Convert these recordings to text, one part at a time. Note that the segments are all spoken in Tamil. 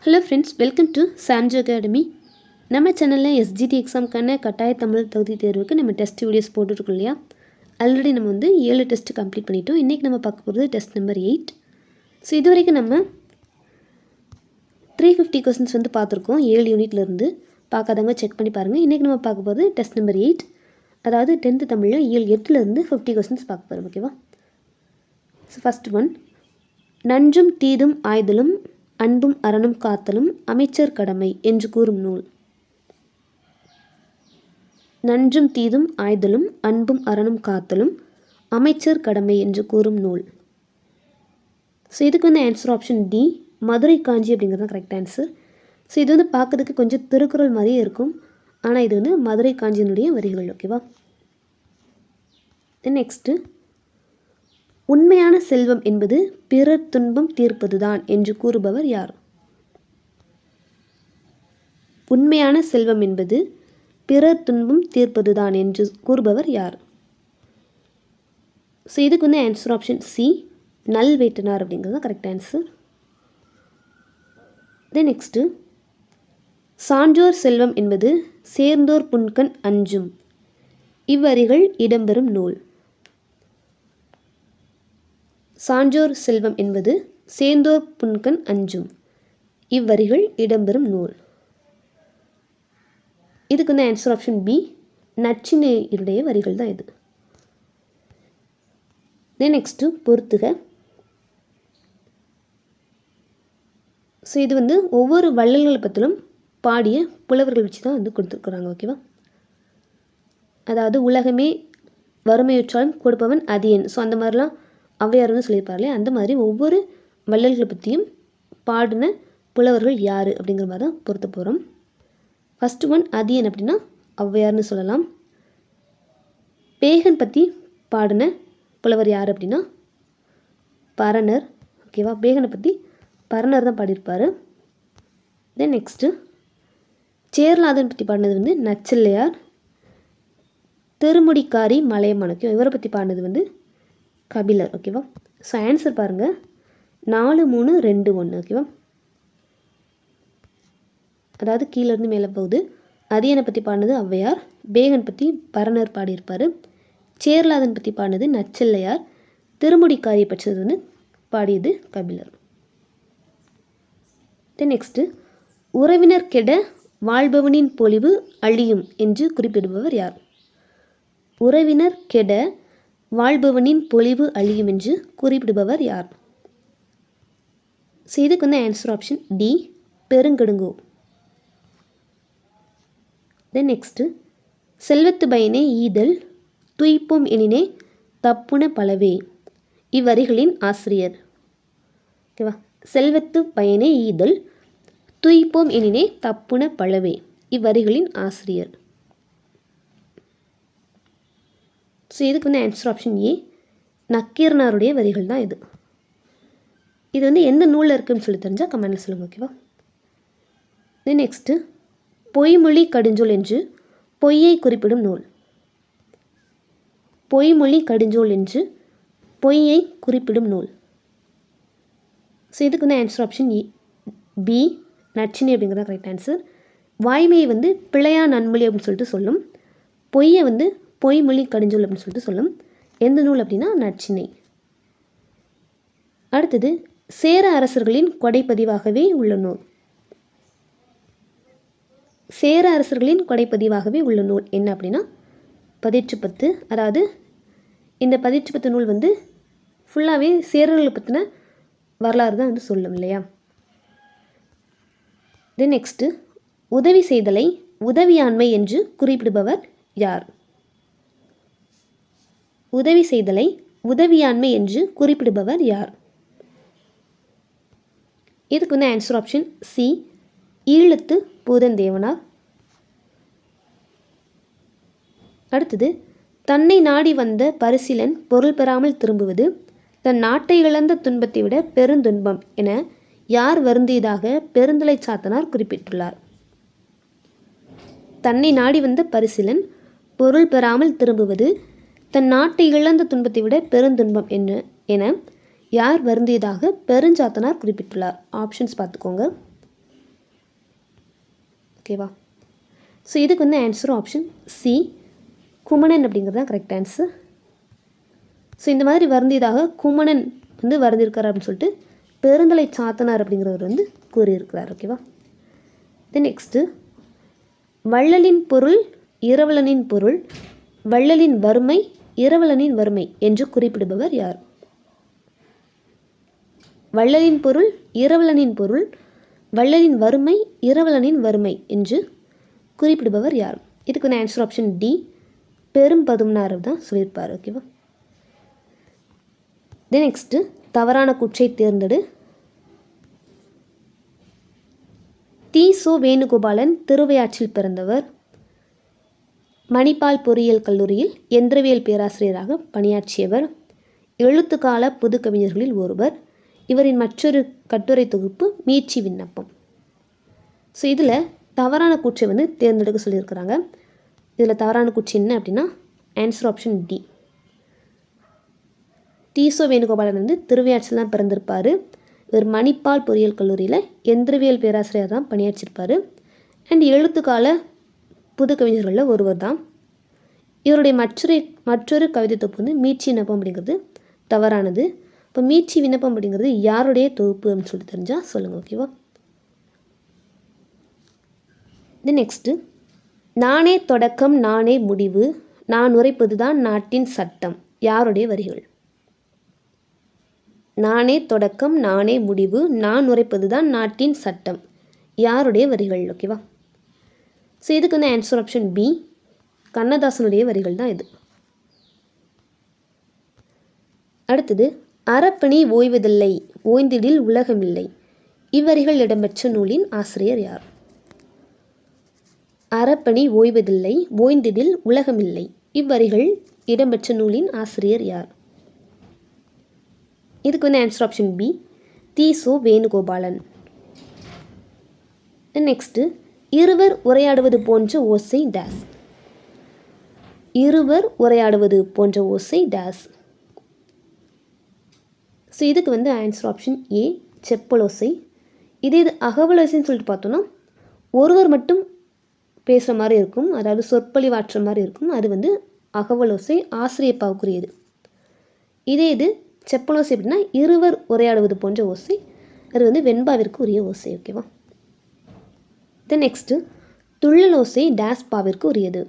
Hello friends, welcome to சான்ஜோ academy. நம்ம சேனலில் எஸ்ஜிடி எக்ஸாமுக்கான கட்டாய தமிழ் தகுதி தேர்வுக்கு நம்ம டெஸ்ட் வீடியோஸ் போட்டுருக்கோம் இல்லையா. ஆல்ரெடி நம்ம 7 டெஸ்ட்டு கம்ப்ளீட் பண்ணிட்டோம். இன்றைக்கி நம்ம பார்க்க போகிறது டெஸ்ட் நம்பர் 8. ஸோ இது வரைக்கும் நம்ம 350 கொஸ்டின்ஸ் பார்த்துருக்கோம் 7 யூனிட்லேருந்து. பார்க்காதவங்க செக் பண்ணி பாருங்கள். இன்றைக்கி நம்ம பார்க்க போகிறது டெஸ்ட் நம்பர் 8, அதாவது 10th தமிழில் இயல் 8லேருந்து 50 கொஸ்டின்ஸ் பார்க்க போகிறோம். ஓகேவா? ஸோ ஃபஸ்ட் ஒன், நஞ்சும் தீதும் ஆய்தலும் அன்பும் அறனும் காத்தலும் அமைச்சர் கடமை என்று கூறும் நூல். நஞ்சும் தீதும் ஆய்தலும் அன்பும் அறனும் காத்தலும் அமைச்சர் கடமை என்று கூறும் நூல். ஸோ இதுக்கு ஆன்சர் ஆப்ஷன் டி, மதுரை காஞ்சி அப்படிங்கிறது தான் கரெக்ட் ஆன்சர். ஸோ இது பார்க்கறதுக்கு கொஞ்சம் திருக்குறள் மாதிரியே இருக்கும், ஆனால் இது மதுரை காஞ்சியினுடைய வரிகள். ஓகேவா? நெக்ஸ்ட்டு, உண்மையான செல்வம் என்பது பிறர் துன்பம் தீர்ப்பதுதான் என்று கூறுபவர் யார்? உண்மையான செல்வம் என்பது பிறர் துன்பம் தீர்ப்பதுதான் என்று கூறுபவர் யார்? ஸோ இதுக்கு ஆன்சர் ஆப்ஷன் சி, நல்வேட்டனார் அப்படிங்கிறது தான் கரெக்ட் ஆன்சர். நெக்ஸ்ட்டு, சான்றோர் செல்வம் என்பது சேர்ந்தோர் புன்கண் அஞ்சும். இவ்வரிகள் இடம்பெறும் நூல். சான்றோர் செல்வம் என்பது சேர்ந்தோர் புன்கண் அஞ்சும். இவ்வரிகள் இடம்பெறும் நூல். இதுக்கு ஆன்சர் ஆப்ஷன் பி, நச்சினையுடைய வரிகள் தான் இது. நெக்ஸ்ட்டு, பொறுத்துக. ஸோ இது ஒவ்வொரு வள்ளல்களை பற்றிலும் பாடிய புலவர்கள் வச்சு தான் கொடுத்துருக்குறாங்க. ஓகேவா? அதாவது உலகமே வறுமையுற்றாலும் கொடுப்பவன் அதியன். ஸோ அந்த மாதிரிலாம் ஔவையார் சொல்லியிருப்பார்களே, அந்த மாதிரி ஒவ்வொரு வள்ளல்களை பற்றியும் பாடின புலவர்கள் யார் அப்படிங்கிற மாதிரி தான் பொறுத்த போகிறோம். ஃபஸ்ட்டு ஒன், அதியன் அப்படின்னா ஔவையார்னு சொல்லலாம். பேகன் பற்றி பாடின புலவர் யார் அப்படின்னா பரணர். ஓகேவா? பேகனை பற்றி பரணர் தான் பாடியிருப்பார். நெக்ஸ்ட்டு, சேர்லாதன் பற்றி பாடினது நச்சில்லையார். திருமுடிக்காரி மலையமானுக்கு இவரை பற்றி பாடினது கபிலர். ஓகேவா? ஸோ ஆன்சர் பாருங்கள், 4, 3, 2, 1. ஓகேவா? அதாவது கீழேருந்து மேலே போகுது. அதியனை பற்றி பாடினது ஔவையார், பேகன் பற்றி பரணர் பாடியிருப்பார், சேர்லாதன் பற்றி பாடினது நச்சில்லையார், திருமுடிக்காரியை பற்றி பாடியது கபிலர். நெக்ஸ்ட்டு, உறவினர் கெட வாழ்பவனின் பொலிவு அழியும் என்று குறிப்பிடுபவர் யார்? உறவினர் கெட வாழ்பவனின் பொலிவு அழியும் என்று குறிப்பிடுபவர் யார்? ஸோ இதுக்கு ஆன்சர் ஆப்ஷன் டி, பெருங்கடுங்கோ. நெக்ஸ்ட்டு, செல்வத்து பயனே ஈதல் துய்ப்போம் எனினே தப்புன பலவே. இவ்வரிகளின் ஆசிரியர். ஓகேவா? செல்வத்து பயனே ஈதல் துய்ப்போம் எனினே தப்புன பலவே. இவ்வரிகளின் ஆசிரியர். ஸோ இதுக்கு ஆன்சர் ஆப்ஷன் ஏ, நக்கீரனாருடைய வரிகள் தான் இது. இது எந்த நூலில் இருக்குதுன்னு சொல்லி தெரிஞ்சால் கமெண்டில் சொல்லுங்கள். ஓகேவா? நெக்ஸ்ட்டு, பொய்மொழி கடுஞ்சொல் என்று பொய்யை குறிப்பிடும் நூல். பொய்மொழி கடுஞ்சொல் என்று பொய்யை குறிப்பிடும் நூல். ஸோ இதுக்கு ஆன்சர் ஆப்ஷன் பி, நச்சினை அப்படிங்கிறத கரெக்ட் ஆன்சர். வாய்மையை பிழையா நன்மொழி அப்படின்னு சொல்லிட்டு சொல்லும், பொய்யை பொய்மொழி கடுஞ்சொல் அப்படின்னு சொல்லிட்டு சொல்லும். எந்த நூல் அப்படின்னா நச்சினை. அடுத்தது, சேர அரசர்களின் கொடைப்பதிவாகவே உள்ள நூல். சேர அரசர்களின் கொடைப்பதிவாகவே உள்ள நூல் என்ன அப்படின்னா பதிற்றுப்பத்து. அதாவது இந்த பதிற்றுப்பத்து நூல் ஃபுல்லாகவே சேரர்களை பற்றின வரலாறு தான் சொல்லும் இல்லையா. நெக்ஸ்ட்டு, உதவி செய்தலை உதவியாண்மை என்று குறிப்பிடுபவர் யார்? உதவி செய்தலை உதவியாண்மை என்று குறிப்பிடுபவர் யார்? இதுக்கு ஆன்சர் ஆப்ஷன் சி, ஈழத்து பூதந்தேவனார். அடுத்தது, தன்னை நாடி வந்த பரிசிலன் பொருள் பெறாமல் திரும்புவது தன் நாட்டை இழந்த துன்பத்தை விட பெருந்துன்பம் என யார் வருந்தியதாக பெருந்தலை சாத்தனார் குறிப்பிட்டுள்ளார்? தன்னை நாடி வந்த பரிசிலன் பொருள் பெறாமல் திரும்புவது தன் நாட்டை இழந்த துன்பத்தை விட பெருந்துன்பம் என யார் வருந்தியதாக பெருஞ்சாத்தனார் குறிப்பிட்டுள்ளார்? ஆப்ஷன்ஸ் பார்த்துக்கோங்க. ஓகேவா. ஸோ இதுக்கு வந்து ஆன்சர் ஆப்ஷன் சி, குமணன் அப்படிங்கிறது தான் கரெக்ட் ஆன்சர். ஸோ இந்த மாதிரி வருந்தியதாக குமணன் வந்து வருந்திருக்கார் அப்படின்னு சொல்லிட்டு பெருந்தலை சாத்தனார் அப்படிங்கிறவர் வந்து கூறியிருக்கிறார். ஓகேவா. தென் நெக்ஸ்ட்டு, வள்ளலின் பொருள் இரவலனின் பொருள், வள்ளலின் வறுமை இரவலனின் வறுமை என்று குறிப்பிடுபவர் யார்? வள்ளலின் பொருள் இரவலனின் பொருள், வள்ளலின் வறுமை இரவலனின் வறுமை என்று குறிப்பிடுபவர் யார்? இதுக்கு வந்து ஆன்சர் ஆப்ஷன் டி, பெரும் பதுமனார் தான் சொல்லியிருப்பார். ஓகேவா. தென் நெக்ஸ்ட்டு, தவறான கூற்றை தேர்ந்தெடு. தி.சோ. வேணுகோபாலன் திருவையாற்றில் பிறந்தவர். மணிப்பால் பொறியியல் கல்லூரியில் எந்திரவியல் பேராசிரியராக பணியாற்றியவர். எழுத்துக்கால புது கவிஞர்களில் ஒருவர். இவரின் மற்றொரு கட்டுரை தொகுப்பு மீட்சி விண்ணப்பம். ஸோ இதில் தவறான கூற்றை வந்து தேர்ந்தெடுக்க சொல்லியிருக்கிறாங்க. இதில் தவறான கூற்று என்ன அப்படின்னா ஆன்சர் ஆப்ஷன் டி. தி.சோ. வேணுகோபாலன் வந்து திருவையாற்றில் தான் பிறந்திருப்பார். இவர் மணிப்பால் பொறியியல் கல்லூரியில் எந்திரவியல் பேராசிரியர் தான் பணியாற்றிருப்பார். அண்ட் எழுத்துக்கால புது கவிஞர்களில் ஒருவர் தான். இவருடைய மற்றொரு கவிதை தொகுப்பு வந்து மீட்சி விண்ணப்பம் அப்படிங்கிறது தவறானது. இப்போ மீட்சி விண்ணப்பம் அப்படிங்கிறது யாருடைய தொகுப்பு அப்படின்னு சொல்லி தெரிஞ்சால் சொல்லுங்கள். ஓகேவா. தென் நெக்ஸ்ட்டு, நானே தொடக்கம் நானே முடிவு, நான் உரைப்பது தான் நாட்டின் சட்டம் யாருடைய வரிகள்? நானே தொடக்கம் நானே முடிவு, நான் உரைப்பது தான் நாட்டின் சட்டம் யாருடைய வரிகள்? ஓகேவா. ஸோ இதுக்கு வந்து ஆன்சர் ஆப்ஷன் பி, கண்ணதாசனுடைய வரிகள் தான் இது. அடுத்தது, அறப்பணி ஓய்வதில்லை ஓய்ந்திடில் உலகமில்லை இவ்வரிகள் இடம்பெற்ற நூலின் ஆசிரியர் யார்? அறப்பணி ஓய்வதில்லை ஓய்ந்திடில் உலகமில்லை இவ்வரிகள் இடம்பெற்ற நூலின் ஆசிரியர் யார்? இதுக்கு வந்து answer option B, T S. Venugopalan. Next, இருவர் உரையாடுவது போன்ற ஓசை டேஸ். இருவர் உரையாடுவது போன்ற ஓசை டேஸ். ஸோ இதுக்கு வந்து ஆன்சர் ஆப்ஷன் ஏ, செப்பலோசை. இது அகவலோசைன்னு சொல்லிட்டு பார்த்தோன்னா ஒருவர் மட்டும் பேசுகிற மாதிரி இருக்கும், அதாவது சொற்பொழிவாற்ற மாதிரி இருக்கும். அது வந்து அகவலோசை, ஆசிரியப்பாவுக்குரியது. இது செப்பலோசை அப்படின்னா இருவர் உரையாடுவது போன்ற ஓசை. அது வந்து வெண்பாவிற்கு உரிய ஓசை. ஓகேவா. தென் நெக்ஸ்ட்டு, துள்ளலோசை டேஸ் பாவிற்கு உரியது.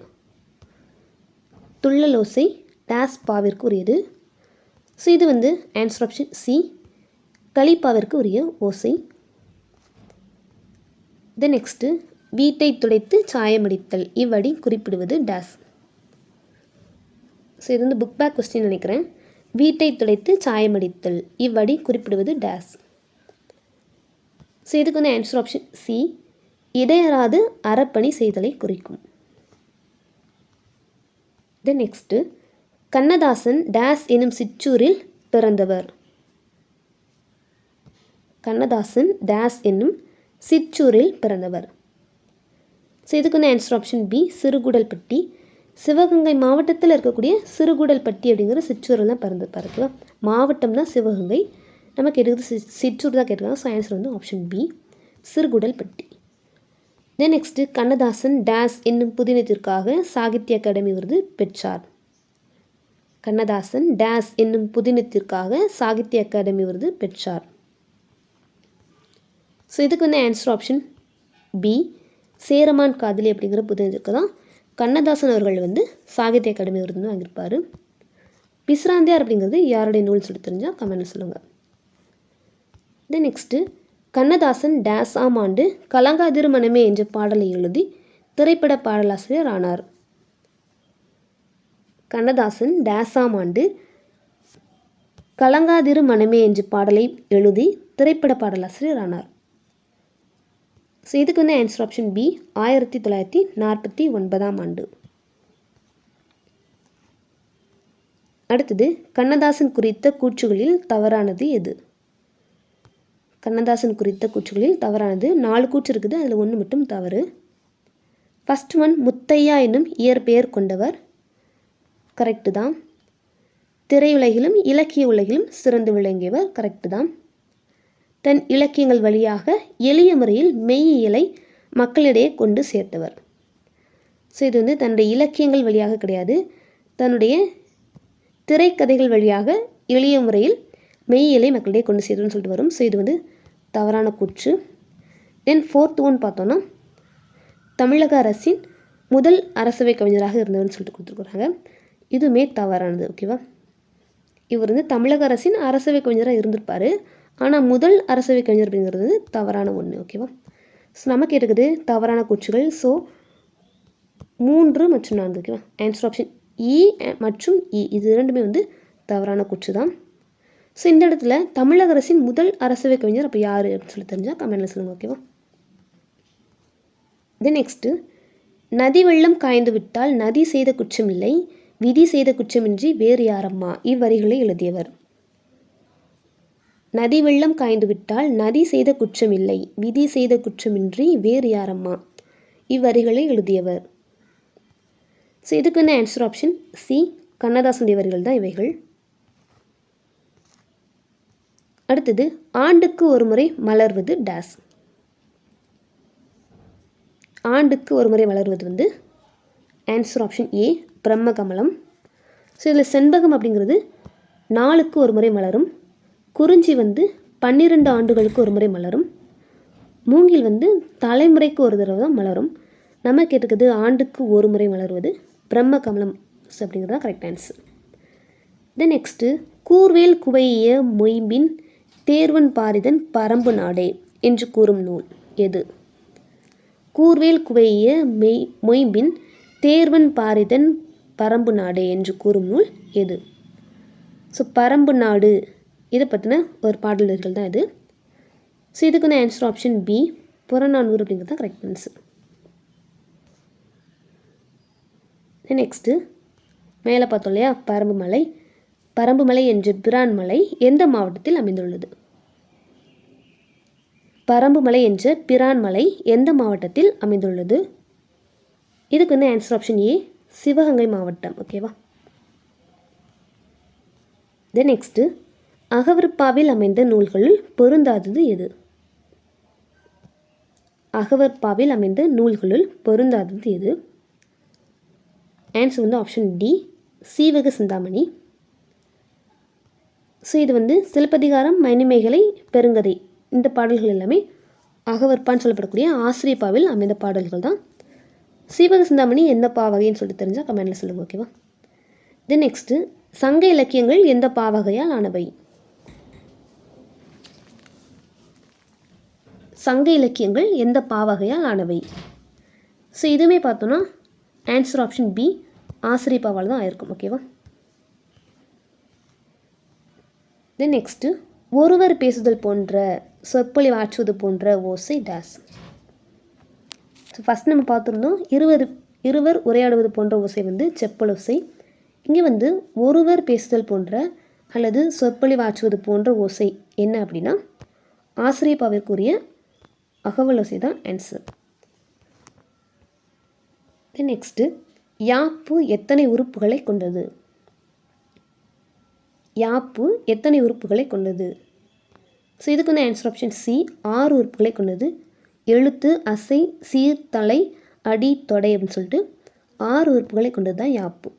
துள்ளலோசை டேஸ் பாவிற்கு உரியது. ஸோ இது வந்து ஆன்சர் ஆப்ஷன் சி, கலிப்பாவிற்கு உரிய ஓசை. தென் நெக்ஸ்ட்டு, வீட்டை துடைத்து சாயமடித்தல் இவ்வடி குறிப்பிடுவது டேஸ். ஸோ இது வந்து புக் பேக் கொஸ்டின் நினைக்கிறேன். வீட்டை துடைத்து சாயமடித்தல் இவ்வடி குறிப்பிடுவது டேஸ். ஸோ இதுக்கு வந்து ஆன்சர் ஆப்ஷன் சி, இடையராது அறப்பணி செய்தலை குறிக்கும். தென் நெக்ஸ்ட்டு, கண்ணதாசன் டேஸ் எனும் சிற்றூரில் பிறந்தவர். கண்ணதாசன் டேஸ் என்னும் சிற்றூரில் பிறந்தவர். ஸோ இதுக்கு வந்து answer option B, Sirukudalpatti. Sivaganga மாவட்டத்தில் இருக்கக்கூடிய சிறுகுடல்பட்டி அப்படிங்கிற சிற்றூரில் தான் பிறந்திருப்பார். ஓகேவா. மாவட்டம் தான் சிவகங்கை, நமக்கு எடுக்கிறது சிற்றூர் தான் கேட்டிருக்காங்க. ஸோ ஆன்சர் வந்து option B, Sirukudalpatti. Then next, Kannadasan டேஸ் என்னும் புதினத்திற்காக சாகித்ய அகாடமி விருது பெற்றார். கண்ணதாசன் டேஸ் என்னும் புதினத்திற்காக சாகித்ய அகாடமி விருது பெற்றார். ஸோ இதுக்கு வந்து ஆன்சர் ஆப்ஷன் பி, சேரமான் காதலி அப்படிங்கிற புதினத்திற்கு தான் கண்ணதாசன் அவர்கள் வந்து சாகித்ய அகாடமி விருது வாங்கியிருப்பார். பிசிராந்தியார் அப்படிங்கிறது யாருடைய நூல் சொல்லி தெரிஞ்சால் கமெண்ட்ல சொல்லுங்கள். தென் நெக்ஸ்ட்டு, கண்ணதாசன் டேஸ் ஆம் ஆண்டு கலங்காதிரு மனமே என்ற பாடலை எழுதி திரைப்பட பாடலாசிரியர் ஆனார். கண்ணதாசன் டேஸ் ஆம் ஆண்டு கலங்காதிரு மனமே என்ற பாடலை எழுதி திரைப்பட பாடலாசிரியர் ஆனார். ஸோ இதுக்கு வந்து ஆன்சர் ஆப்ஷன் பி, 1949ஆம் ஆண்டு. அடுத்தது, கண்ணதாசன் குறித்த கூற்றுகளில் தவறானது எது? கண்ணதாசன் குறித்த கூற்றுகளில் தவறானது 4 கூற்று இருக்குது, அதில் 1 மட்டும் தவறு. ஃபஸ்ட் ஒன், முத்தையா என்னும் இயற்பெயர் கொண்டவர். கரெக்டு தான். திரையுலகிலும் இலக்கிய உலகிலும் சிறந்து விளங்கியவர். கரெக்டு தான். தன் இலக்கியங்கள் வழியாக எளிய முறையில் மெய்யியலை மக்களிடையே கொண்டு சேர்த்தவர். ஸோ இது வந்து தன்னுடைய இலக்கியங்கள் வழியாக கிடையாது, தன்னுடைய திரைக்கதைகள் வழியாக எளிய முறையில் மெய்யியலை மக்களிடையே கொண்டு சேர்த்துன்னு சொல்லிட்டு வரும். ஸோ இது வந்து தவறான கூற்று. தென் 4th ஒன் பார்த்தோன்னா தமிழக அரசின் முதல் அரசவை கவிஞராக இருந்தவர்னு சொல்லிட்டு கொடுத்துருக்குறாங்க. இதுவுமே தவறானது. ஓகேவா, இவர் வந்து தமிழக அரசின் அரசவை கவிஞராக இருந்திருப்பார், ஆனால் முதல் அரசவை கவிஞர் அப்படிங்கிறது தவறான ஒன்று. ஓகேவா, ஸோ நமக்கு இருக்குது தவறான கூற்றுகள். ஸோ 3 மற்றும் 4. ஓகேவா, ஆன்சர் ஆப்ஷன் இ மற்றும் இ இது இரண்டுமே வந்து தவறான கூற்று தான். ஸோ இந்த இடத்துல தமிழக அரசின் முதல் அரசவை கவிஞர் அப்போ யார் அப்படின்னு சொல்லி தெரிஞ்சால் கமெண்ட்டில் சொல்லுங்கள். ஓகேவா, தென் நெக்ஸ்ட்டு நதி வெள்ளம் காய்ந்து விட்டால் நதி செய்த குற்றமில்லை, விதி செய்த குற்றமின்றி வேறு யாரம்மா இவ்வரிகளை எழுதியவர். நதி வெள்ளம் காய்ந்து விட்டால் நதி செய்த குற்றமில்லை, விதி செய்த குற்றமின்றி வேறு யாரம்மா இவ்வரிகளை எழுதியவர். ஸோ இதுக்கு வந்து ஆன்சர் ஆப்ஷன் சி, கண்ணதாசனுடைய வரிகள் தான் இவைகள். அடுத்தது ஆண்டுக்கு ஒரு முறை மலர்வது டேஸ். ஆண்டுக்கு ஒரு முறை மலர்வது வந்து ஆன்சர் ஆப்ஷன் ஏ, பிரம்ம கமலம். ஸோ இதில் செண்பகம் அப்படிங்கிறது 4க்கு ஒரு முறை மலரும், குறிஞ்சி வந்து 12 ஆண்டுகளுக்கு ஒரு முறை மலரும், மூங்கில் வந்து தலைமுறைக்கு ஒரு தடவை தான் மலரும். நம்ம கேட்டுக்கிறது ஆண்டுக்கு ஒரு முறை மலர்வது பிரம்ம கமலம் அப்படிங்கிறது தான் கரெக்ட் ஆன்சர். தென் நெக்ஸ்ட்டு கூர்வேல் குவைய மொய்பின் தேர்வன் பாரிதன் பரம்பு நாடே என்று கூறும் நூல் எது? கூர்வேல் குவைய மொய்பின் தேர்வன் பாரிதன் பரம்பு நாடே என்று கூறும் நூல் எது? ஸோ பரம்பு நாடு இதை பற்றின ஒரு பாடல்கள் தான் இது. ஸோ இதுக்கு வந்து ஆன்சர் ஆப்ஷன் பி, புறநானூறு அப்படிங்கிறது தான் கரெக்ட் ஆன்சர். நெக்ஸ்ட்டு மேலே பார்த்தோம் இல்லையா, பரம்புமலை. பரம்புமலை என்ற பிரான் மலை எந்த மாவட்டத்தில் அமைந்துள்ளது? பரம்புமலை என்ற பிரான் மலை எந்த மாவட்டத்தில் அமைந்துள்ளது? இதுக்கு வந்து ஆன்சர் ஆப்ஷன் ஏ, சிவகங்கை மாவட்டம். ஓகேவா, தென் நெக்ஸ்ட்டு அகவற்பாவில் அமைந்த நூல்களில் பொருந்தாதது எது? அகவற்பாவில் அமைந்த நூல்களில் பொருந்தாதது எது? ஆன்சர் வந்து option D, Seevaka Chintamani. So இது வந்து சிலப்பதிகாரம், மணிமேகலை, பெருங்கதை இந்த பாடல்கள் எல்லாமே அகவற்பான்னு சொல்லப்படக்கூடிய ஆசிரியப்பாவில் அமைந்த பாடல்கள் தான். சீவக சிந்தாமணி எந்த பாவகைன்னு சொல்லிட்டு தெரிஞ்சால் கமெண்டில் சொல்லுங்கள். ஓகேவா, தென் நெக்ஸ்ட்டு சங்க இலக்கியங்கள் எந்த பாவகையால் ஆனவை? சங்க இலக்கியங்கள் எந்த பாவகையால் ஆனவை? ஸோ இதுவுமே பார்த்தோன்னா ஆன்சர் ஆப்ஷன் பி, ஆசிரியப்பாவால் தான் ஆயிருக்கும். ஓகேவா, தென் நெக்ஸ்ட்டு ஒருவர் பேசுதல் போன்ற சொற்பொழிவு ஆற்றுவது போன்ற ஓசை டேஸ். ஸோ ஃபஸ்ட் நம்ம பார்த்துருந்தோம் இருவர் உரையாடுவது போன்ற ஓசை வந்து செப்பல் ஓசை. இங்கே வந்து ஒருவர் பேசுதல் போன்ற அல்லது சொற்பொழிவு ஆற்றுவது போன்ற ஓசை என்ன அப்படின்னா ஆசிரியப்பாவிற்குரிய அகவல் ஓசை தான் ஆன்சர். தென் நெக்ஸ்ட்டு யாப்பு எத்தனை உறுப்புகளை கொண்டது? யாப்பு எத்தனை உறுப்புகளை கொண்டது? ஸோ இதுக்கு வந்து ஆன்சர் ஆப்ஷன் சி, 6 உறுப்புகளை கொண்டது. எழுத்து, அசை, சீர், தலை, அடி, தொடை அப்படின்னு சொல்லிட்டு 6 உறுப்புகளை கொண்டது தான் யாப்பு.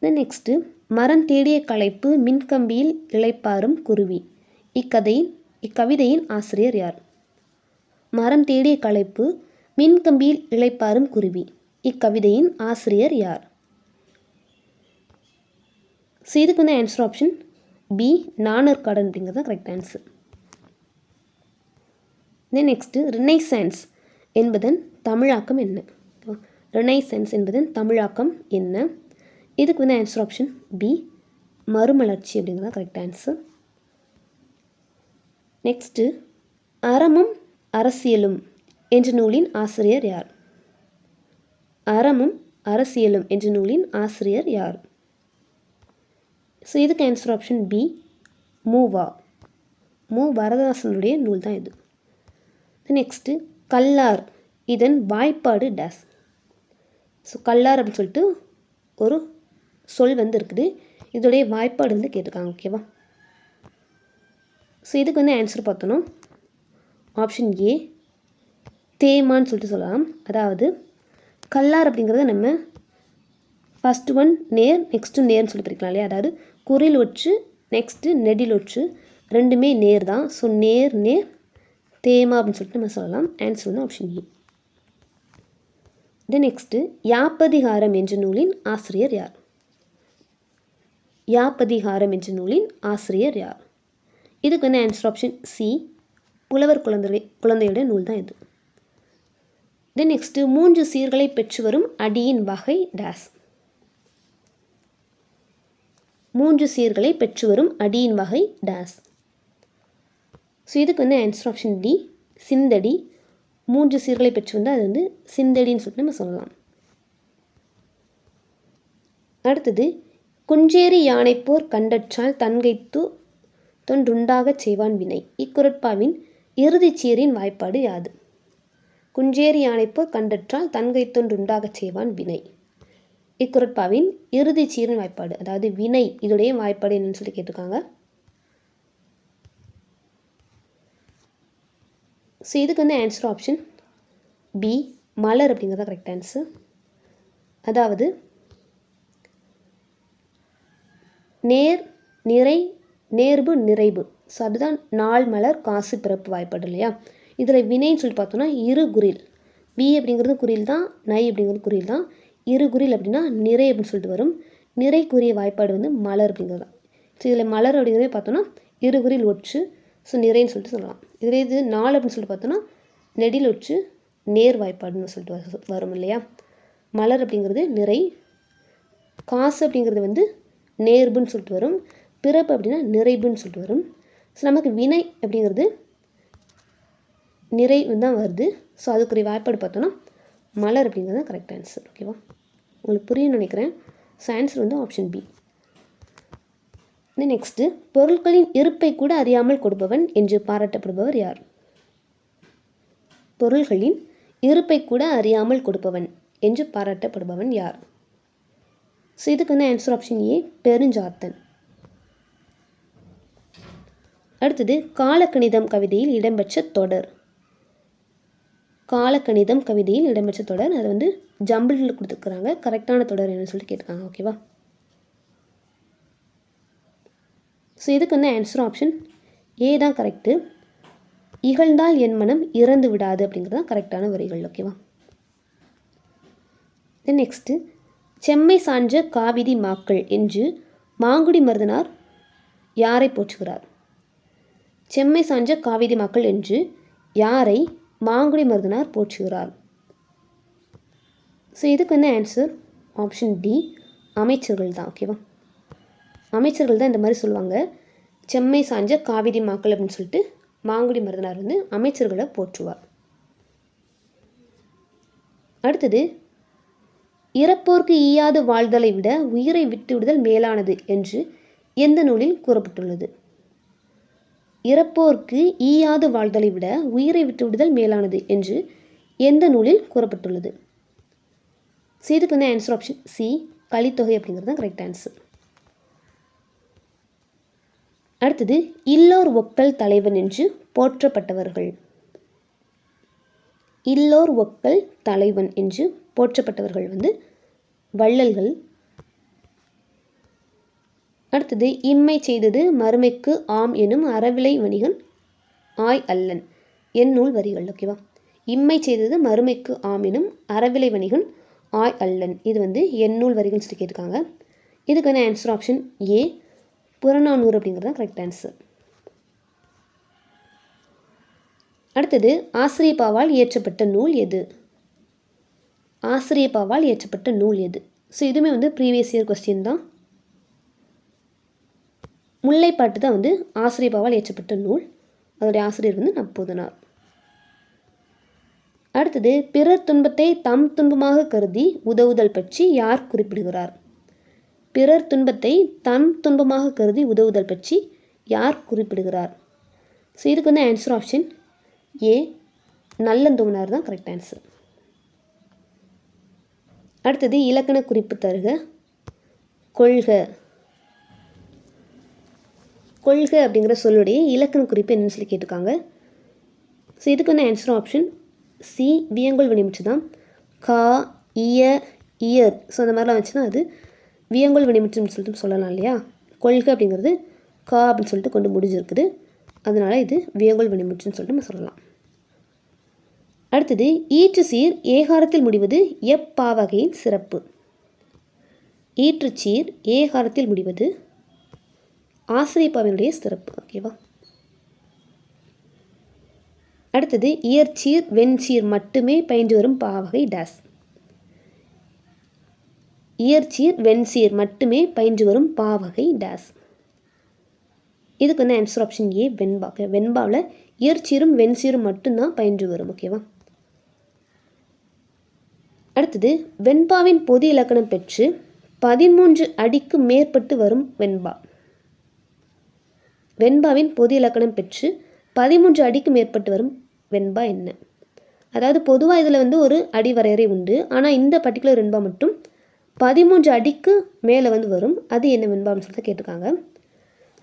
தென் நெக்ஸ்ட்டு மரம் தேடிய களைப்பு மின்கம்பியில் இளைப்பாறும் குருவி இக்கவிதையின் ஆசிரியர் யார்? மரம் தேடிய களைப்பு மின்கம்பியில் இளைப்பாறும் குருவி இக்கவிதையின் ஆசிரியர் யார்? ஸோ இதுக்கு வந்து ஆன்சர் ஆப்ஷன் பி, நாணர்காடன் அப்படிங்கிறது தான் correct answer. Then next renaissance என்பதன் தமிழாக்கம் என்ன? ரினைசான்ஸ் என்பதன் தமிழாக்கம் என்ன? இதுக்கு வந்து ஆன்சர் ஆப்ஷன் பி, மறுமலர்ச்சி அப்படிங்கிறது தான் கரெக்ட் ஆன்சர். நெக்ஸ்ட்டு அறமும் அரசியலும் என்ற நூலின் ஆசிரியர் யார்? அறமும் அரசியலும் என்ற நூலின் ஆசிரியர் யார்? ஸோ இதுக்கு ஆன்சர் ஆப்ஷன் பி, மு வரதராசனுடைய நூல் தான் இது. நெக்ஸ்ட்டு கல்லார் இதன் வாய்ப்பாடு டேஸ். ஸோ கல்லார் அப்படின்னு சொல்லிட்டு ஒரு சொல் வந்து இருக்குது, இதோடைய வாய்ப்பாடு வந்து கேட்டிருக்காங்க. ஓகேவா, ஸோ இதுக்கு வந்து ஆன்சர் பார்த்தோன்னா ஆப்ஷன் ஏ, தேமான்னு சொல்லிட்டு சொல்லலாம். அதாவது கல்லார் அப்படிங்கிறத நம்ம ஃபஸ்ட்டு ஒன் நேர், நெக்ஸ்ட்டு நேர்னு சொல்லி பிரிக்கலாம் இல்லையா. அதாவது குறில் ஒற்று நெக்ஸ்ட்டு நெடில் ஒற்று ரெண்டுமே நேர் தான். ஸோ நேர் நேர் தேமா அப்படின்னு சொல்லிட்டு நம்ம சொல்லலாம். ஆன்சர் வந்து ஆப்ஷன் ஏ. தென் நெக்ஸ்ட்டு யாப்பதிகாரம் என்ற நூலின் ஆசிரியர் யார்? யாப்பதிகாரம் என்ற நூலின் ஆசிரியர் யார்? இதுக்கு வந்து ஆன்சர் ஆப்ஷன் சி, புலவர் குழந்தையுடைய நூல் தான் இது. தென் நெக்ஸ்ட்டு 3 சீர்களை பெற்று வரும் அடியின் வகை டேஸ். 3 சீர்களை பெற்று வரும் அடியின் வகை டேஸ். ஸோ இதுக்கு வந்து ஆன்சர் ஆப்ஷன் டி, சிந்தடி. 3 சீர்களை பெற்று வந்து அது வந்து சிந்தடின்னு சொல்லிட்டு நம்ம சொல்லலாம். அடுத்தது குஞ்சேரி யானைப்போர் கண்டற்றால் தன்கைத்து தொன்றுண்டாகச் செய்வான் வினை. இக்குறட்பாவின் இறுதிச் சீரின் வாய்ப்பாடு யாது? குஞ்சேரி யானைப்போர் கண்டற்றால் தன்கைத்தொன்றுண்டாகச் செய்வான் வினை. இக்குறட்பாவின் இறுதி சீரின் வாய்ப்பாடு, அதாவது வினை, இதோடைய வாய்ப்பாடு என்னன்னு சொல்லி கேட்டிருக்காங்க. ஸோ இதுக்கு வந்து ஆன்சர் ஆப்ஷன் பி, மலர் அப்படிங்கிறத கரெக்ட் ஆன்சர். அதாவது நேர், நிறை, நேர்பு, நிறைவு. ஸோ அதுதான் நாள், மலர், காசு, பிறப்பு வாய்ப்பாடு இல்லையா. இதில் வினைன்னு சொல்லி பார்த்தோன்னா இரு குறில். வி அப்படிங்கிறது குறில் தான், நை அப்படிங்கிறது குறில் தான். இரு குறில் அப்படின்னா நிறை அப்படின்னு சொல்லிட்டு வரும். நிறைக்குரிய வாய்ப்பாடு வந்து மலர் அப்படிங்கிறது தான். ஸோ இதில் மலர் அப்படிங்கிறதே பார்த்தோன்னா இரு குறில் ஒற்று, ஸோ நிறைன்னு சொல்லிட்டு சொல்லலாம். இதில் இது நாள் அப்படின்னு சொல்லிட்டு பார்த்தோன்னா நெடில் ஒற்று நேர் வாய்ப்பாடுன்னு சொல்லிட்டு வரும் இல்லையா. மலர் அப்படிங்கிறது நிறை, காசு அப்படிங்கிறது வந்து நேர்புன்னு சொல்லிட்டு வரும், பிறப்பு அப்படின்னா நிறைவுன்னு சொல்லிட்டு வரும். ஸோ நமக்கு வினை அப்படிங்கிறது நிறைவு தான் வருது. ஸோ அதுக்குரிய வாய்ப்பாடு பார்த்தோன்னா மலர் அப்படிங்கிறது தான் கரெக்ட் ஆன்சர். ஓகேவா, உங்களுக்கு புரியும்னு நினைக்கிறேன். ஸோ ஆன்சர் வந்து ஆப்ஷன் பி. நெக்ஸ்ட்டு பொருட்களின் இருப்பை கூட அறியாமல் கொடுப்பவன் என்று பாராட்டப்படுபவர் யார்? பொருள்களின் இருப்பை கூட அறியாமல் கொடுப்பவன் என்று பாராட்டப்படுபவன் யார்? ஸோ இதுக்கு வந்து ஆன்சர் ஆப்ஷன் ஏ, பெருஞ்சாத்தன். அடுத்தது காலக்கணிதம் கவிதையில் இடம்பெற்ற தொடர். காலக்கணிதம் கவிதையில் இடம்பெற்ற தொடர், அதை வந்து ஜம்பிளில் கொடுத்துருக்குறாங்க. கரெக்டான தொடர் என்னன்னு சொல்லி கேட்டிருக்காங்க. ஓகேவா, ஸோ இதுக்கு வந்து ஆன்சர் ஆப்ஷன் ஏ தான் கரெக்டு. இகழ்ந்தால் என் மனம் இறந்து விடாது அப்படிங்கிறது தான் கரெக்டான வரிகள். ஓகேவா, தென் நெக்ஸ்ட்டு செம்மை சான்ற காவிதி மாக்கள் என்று மாங்குடி மருதனார் யாரை போற்றுகிறார்? செம்மை சான்ற காவிதி மாக்கள் என்று யாரை மாங்குடி மருதனார் போற்றுகிறார்? ஸோ இதுக்கு வந்து ஆன்சர் ஆப்ஷன் டி, அமைச்சர்கள் தான். ஓகேவா, அமைச்சர்கள் தான் இந்த மாதிரி சொல்லுவாங்க. செம்மை சான்ற காவிதி மாக்கள் அப்படின்னு சொல்லிட்டு மாங்குடி மருதனார் வந்து அமைச்சர்களை போற்றுவார். அடுத்தது இறப்போர்க்கு ஈயாது வாழ்தலை விட உயிரை விட்டு விடுதல் மேலானது என்று எந்த நூலில் கூறப்பட்டுள்ளது? இறப்போர்க்கு ஈயாது வாழ்தலை விட உயிரை விட்டு விடுதல் மேலானது என்று எந்த நூலில் கூறப்பட்டுள்ளது? ஸோ இதுக்கு வந்து ஆன்சர் ஆப்ஷன் சி, கலித்தொகை அப்படிங்கிறது தான் கரெக்ட் ஆன்சர். அடுத்தது இல்லோர் ஒக்கல் தலைவன் என்று போற்றப்பட்டவர்கள். இல்லோர் ஒக்கல் தலைவன் என்று போற்றப்பட்டவர்கள் வந்து வள்ளல்கள். அடுத்தது இம்மை செய்தது மறுமைக்கு ஆம் எனும் அறவிலை வணிகன் ஆய் அல்லன் என் நூல் வரிகள். ஓகேவா, இம்மை செய்தது மறுமைக்கு ஆம் எனும் அறவிலை வணிகன் ஆய் அல்லன், இது வந்து என் நூல் வரிகள்னு சொல்லி கேட்டிருக்காங்க. இதுக்கு வந்து ஆன்சர் ஆப்ஷன் ஏ, புறநானூறு அப்படிங்கிறது தான் கரெக்ட் ஆன்சர். அடுத்தது ஆசிரியப்பாவால் இயற்றப்பட்ட நூல் எது? ஆசிரியப்பாவால் இயற்றப்பட்ட நூல் எது? ஸோ இதுவுமே வந்து ப்ரீவியஸ் இயர் கொஸ்டின் தான். முல்லைப்பாட்டு தான் வந்து ஆசிரியப்பாவால் இயற்றப்பட்ட நூல். அதோடைய ஆசிரியர் வந்து நப்பூதனார். அடுத்தது பிறர் துன்பத்தை தம் துன்பமாக கருதி உதவுதல் பற்றி யார் குறிப்பிடுகிறார்? பிறர் துன்பத்தை தம் துன்பமாக கருதி உதவுதல் பற்றி யார் குறிப்பிடுகிறார்? ஸோ இதுக்கு வந்து ஆன்சர் ஆப்ஷன் ஏ, நல்லந்தோமனார் தான் கரெக்ட் ஆன்சர். அடுத்தது இலக்கண குறிப்பு தருக. கொள்க. கொள்க அப்படிங்கிற சொல்லுடைய இலக்கண குறிப்பு என்னன்னு சொல்லி கேட்டிருக்காங்க. ஸோ இதுக்கு வந்து ஆன்சர் ஆப்ஷன் சி வியங்கோல் வினைமுற்று தான். கா, இய, இயர், ஸோ அந்த மாதிரிலாம் வச்சுன்னா அது வியங்கோல் வினைமுற்றுன்னு சொல்லிட்டு சொல்லலாம் இல்லையா. கொள்கை அப்படிங்கிறது கா அப்படின்னு சொல்லிட்டு கொண்டு முடிஞ்சிருக்குது, அதனால் இது வியங்கோல் வினைமுற்றுன்னு சொல்லிட்டு நம்ம சொல்லலாம். அடுத்தது ஈற்று சீர் ஏகாரத்தில் முடிவது எப்பாவகையின் சிறப்பு. ஈற்றுச்சீர் ஏகாரத்தில் முடிவது ஆசிரியப்பாவினுடைய சிறப்பு. ஓகேவா. அடுத்தது இயற்சீர் வெண்சீர் மட்டுமே பயின்று வரும் பாவகை டேஸ். இயற்சீர் வெண்சீர் மட்டுமே பயின்று வரும் பாவகை டேஸ். இதுக்கு வந்து ஆன்சர் ஆப்ஷன் ஏ வெண்பா. வெண்பாவில் இயற்சீரும் வெண்சீரும் மட்டும்தான் பயின்று வரும். ஓகேவா. அடுத்தது வெண்பாவின் பொது இலக்கணம் பெற்று 13 அடிக்கு மேற்பட்டு வரும் வெண்பா. வெண்பாவின் பொது இலக்கணம் பெற்று 13 அடிக்கு மேற்பட்டு வரும் வெண்பா என்ன? அதாவது பொதுவாக இதில் வந்து ஒரு அடி வரையறை உண்டு, ஆனால் இந்த பர்டிகுலர் வெண்பா மட்டும் 13 அடிக்கு மேலே வந்து வரும். அது என்ன வெண்பான்னு சொல்லிட்டு கேட்டிருக்காங்க.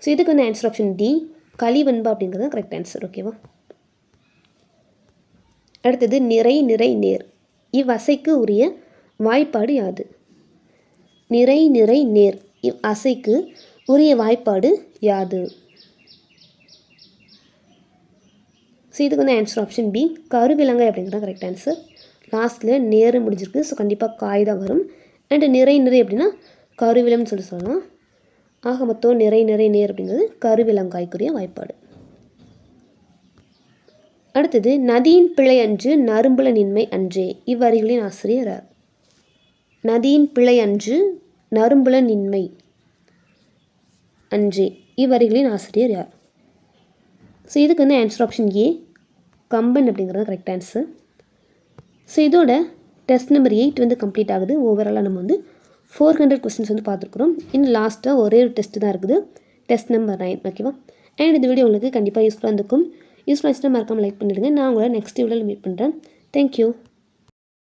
ஸோ இதுக்கு வந்து ஆன்சர் ஆப்ஷன் டி களி வெண்பா அப்படிங்கிறது கரெக்ட் ஆன்சர். ஓகேவா. அடுத்தது நிறை நிறை நேர் இவ்வசைக்கு உரிய வாய்ப்பாடு யாது? நிறை நிறை நேர் இவ்வசைக்கு உரிய வாய்ப்பாடு யாது? ஸோ இதுக்கு வந்து ஆன்சர் ஆப்ஷன் பி கருவிலங்கை அப்படிங்கிறது கரெக்ட் ஆன்சர். லாஸ்ட்டில் நேரு முடிஞ்சிருக்கு, ஸோ கண்டிப்பாக காய் தான் வரும். அண்டு நிறை நிறை அப்படின்னா கருவிலம்னு சொல்லலாம். ஆக மொத்தம் நிறை நிறை நேர் அப்படிங்கிறது கருவிலங்காய்க்குரிய வாய்ப்பாடு. அடுத்தது நதியின் பிழை அன்று நறும்புல நின்மை அன்றே இவ்வரிகளின் ஆசிரியர் யார்? நதியின் பிழை அன்று நறும்புல நின்மை அன்றே இவ்வரிகளின் ஆசிரியர் யார்? ஸோ இதுக்கு வந்து ஆன்சர் ஆப்ஷன் ஏ கம்பன் அப்படிங்கிறது கரெக்ட் ஆன்சர். ஸோ இதோட டெஸ்ட் நம்பர் 8 வந்து கம்ப்ளீட் ஆகுது. ஓவராலாக நம்ம வந்து 400 கொஸ்டின்ஸ் வந்து பார்த்துருக்குறோம். இன்னும் லாஸ்ட்டாக ஒரே ஒரு டெஸ்ட்டு தான் இருக்குது, டெஸ்ட் நம்பர் 9. ஓகேவா. அண்ட் இந்த வீடியோ உங்களுக்கு கண்டிப்பாக யூஸ்ஃபுல்லாக இருந்திருக்கும். யூஸ்ஃபுல்லாக இருந்துச்சுன்னா மறக்காமல் லைக் பண்ணிவிடுங்க. நான் உங்களை நெக்ஸ்ட் வீடியோவில் மீட் பண்ணுறேன். தேங்க்யூ.